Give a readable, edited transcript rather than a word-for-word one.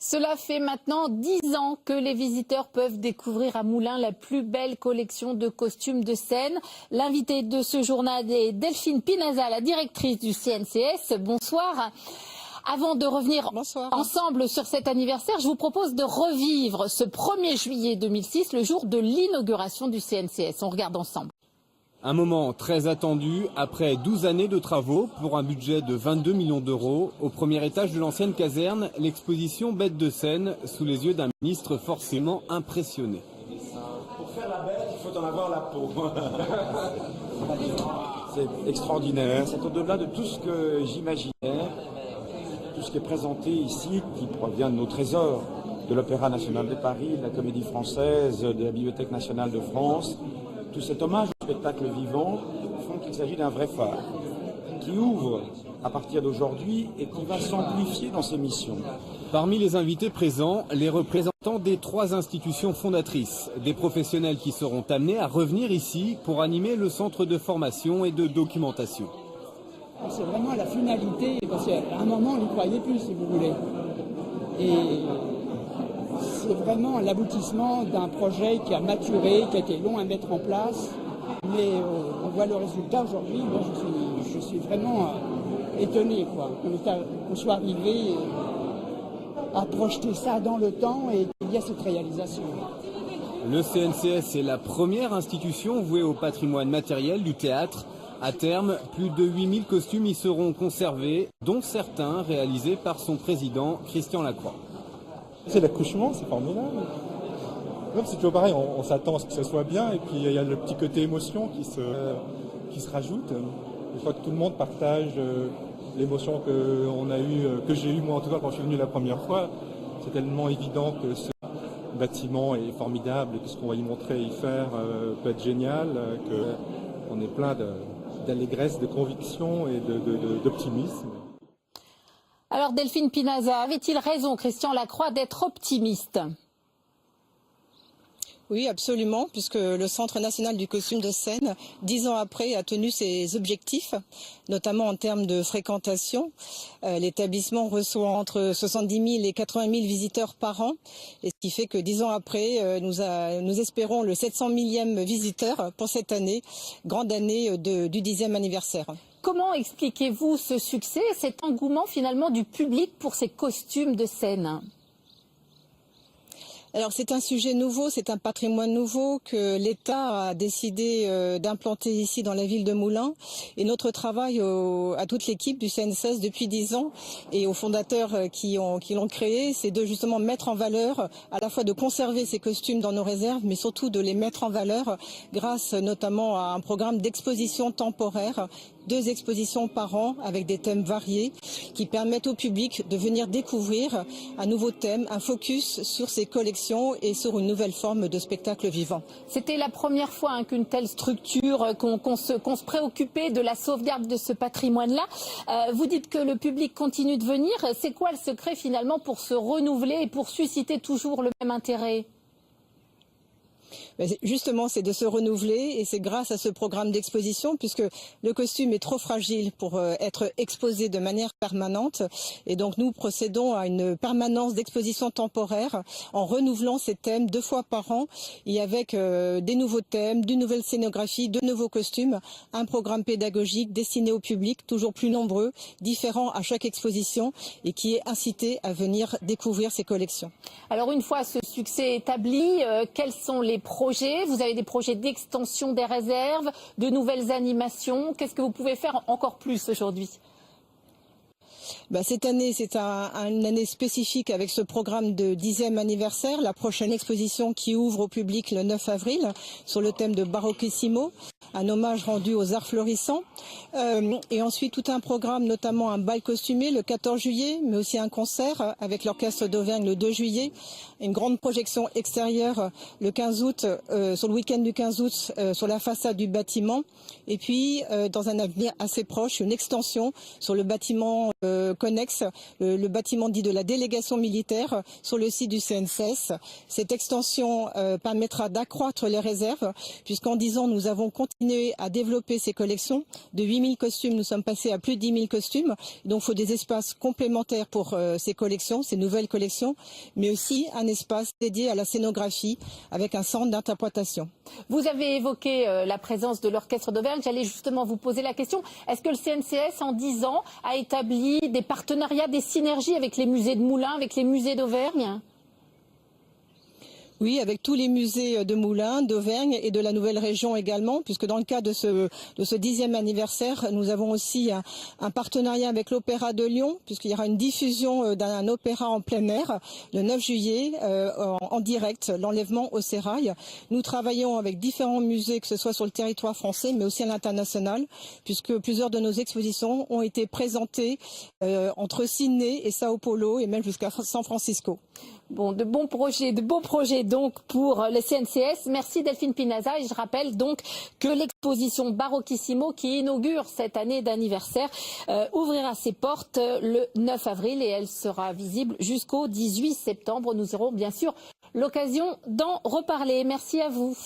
Cela fait maintenant 10 ans que les visiteurs peuvent découvrir à Moulins la plus belle collection de costumes de scène. L'invitée de ce journal est Delphine Pinaza, la directrice du CNCS. Bonsoir. Avant de revenir ensemble sur cet anniversaire, je vous propose de revivre ce 1er juillet 2006, le jour de l'inauguration du CNCS. On regarde ensemble. Un moment très attendu après 12 années de travaux pour un budget de 22 millions d'euros. Au premier étage de l'ancienne caserne, l'exposition Bête de scène sous les yeux d'un ministre forcément impressionné. Pour faire la bête, il faut en avoir la peau. C'est extraordinaire, c'est au-delà de tout ce que j'imaginais, tout ce qui est présenté ici, qui provient de nos trésors, de l'Opéra national de Paris, de la Comédie Française, de la Bibliothèque nationale de France. Tout cet hommage au spectacle vivant font qu'il s'agit d'un vrai phare qui ouvre à partir d'aujourd'hui et qui va s'amplifier dans ses missions. Parmi les invités présents, les représentants des 3 institutions fondatrices, des professionnels qui seront amenés à revenir ici pour animer le centre de formation et de documentation. C'est vraiment la finalité, parce qu'à un moment on n'y croyait plus, si vous voulez. Et c'est vraiment l'aboutissement d'un projet qui a maturé, qui a été long à mettre en place. Mais on voit le résultat aujourd'hui. Moi, je suis vraiment étonné, quoi. Qu'on soit arrivé à projeter ça dans le temps et qu'il y a cette réalisation. Le CNCS est la première institution vouée au patrimoine matériel du théâtre. À terme, plus de 8000 costumes y seront conservés, dont certains réalisés par son président, Christian Lacroix. C'est l'accouchement, c'est formidable. C'est toujours pareil, on s'attend à ce que ça soit bien et puis il y a le petit côté émotion qui se rajoute. Une fois que tout le monde partage l'émotion que j'ai eue moi en tout cas quand je suis venu la première fois, c'est tellement évident que ce bâtiment est formidable et que ce qu'on va y montrer et y faire peut être génial, qu'on est plein d'allégresse, de conviction et d'optimisme. Alors Delphine Pinaza, avait-il raison, Christian Lacroix, d'être optimiste ? Oui, absolument, puisque le Centre national du costume de scène, 10 ans après, a tenu ses objectifs, notamment en termes de fréquentation. L'établissement reçoit entre 70 000 et 80 000 visiteurs par an, et ce qui fait que 10 ans après, nous espérons le 700 millième visiteur pour cette année, grande année du 10e anniversaire. Comment expliquez-vous ce succès, cet engouement finalement du public pour ces costumes de scène ? Alors c'est un sujet nouveau, c'est un patrimoine nouveau que l'État a décidé d'implanter ici dans la ville de Moulins. Et notre travail à toute l'équipe du CNCS depuis 10 ans et aux fondateurs qui l'ont créé, c'est de justement mettre en valeur, à la fois de conserver ces costumes dans nos réserves, mais surtout de les mettre en valeur grâce notamment à un programme d'exposition temporaire. 2 expositions par an avec des thèmes variés qui permettent au public de venir découvrir un nouveau thème, un focus sur ces collections et sur une nouvelle forme de spectacle vivant. C'était la première fois qu'une telle structure, qu'on se préoccupait de la sauvegarde de ce patrimoine-là. Vous dites que le public continue de venir. C'est quoi le secret finalement pour se renouveler et pour susciter toujours le même intérêt ? Justement, c'est de se renouveler et c'est grâce à ce programme d'exposition puisque le costume est trop fragile pour être exposé de manière permanente. Et donc nous procédons à une permanence d'exposition temporaire en renouvelant ces thèmes 2 fois par an et avec des nouveaux thèmes, d'une nouvelle scénographie, de nouveaux costumes, un programme pédagogique destiné au public, toujours plus nombreux, différent à chaque exposition et qui est incité à venir découvrir ces collections. Alors une fois ce succès établi, quels sont les projets ? Vous avez des projets d'extension des réserves, de nouvelles animations. Qu'est-ce que vous pouvez faire encore plus aujourd'hui ? Cette année, c'est une année spécifique avec ce programme de 10e anniversaire. La prochaine exposition qui ouvre au public le 9 avril sur le thème de Baroquissimo, un hommage rendu aux arts florissants. Et ensuite, tout un programme, notamment un bal costumé le 14 juillet, mais aussi un concert avec l'Orchestre d'Auvergne le 2 juillet. Une grande projection extérieure le 15 août, sur le week-end du 15 août, sur la façade du bâtiment. Et puis, dans un avenir assez proche, une extension sur le bâtiment connexe, le bâtiment dit de la délégation militaire sur le site du CNCS. Cette extension permettra d'accroître les réserves, puisqu'en 10 ans, nous avons continué à développer ces collections. De 8000 costumes, nous sommes passés à plus de 10 000 costumes. Donc, il faut des espaces complémentaires pour ces collections, ces nouvelles collections, mais aussi un espace dédié à la scénographie avec un centre d'interprétation. Vous avez évoqué la présence de l'Orchestre d'Auvergne. J'allais justement vous poser la question. Est-ce que le CNCS, en 10 ans, a établi des partenariats, des synergies avec les musées de Moulins, avec les musées d'Auvergne ? Oui, avec tous les musées de Moulins, d'Auvergne et de la nouvelle région également, puisque dans le cadre de ce 10e anniversaire, nous avons aussi un partenariat avec l'Opéra de Lyon, puisqu'il y aura une diffusion d'un opéra en plein air le 9 juillet en direct, l'enlèvement au sérail. Nous travaillons avec différents musées, que ce soit sur le territoire français, mais aussi à l'international, puisque plusieurs de nos expositions ont été présentées entre Sydney et Sao Paulo et même jusqu'à San Francisco. Bon, de beaux projets donc pour le CNCS. Merci Delphine Pinaza, et je rappelle donc que l'exposition Baroquissimo qui inaugure cette année d'anniversaire ouvrira ses portes le 9 avril et elle sera visible jusqu'au 18 septembre. Nous aurons bien sûr l'occasion d'en reparler. Merci à vous.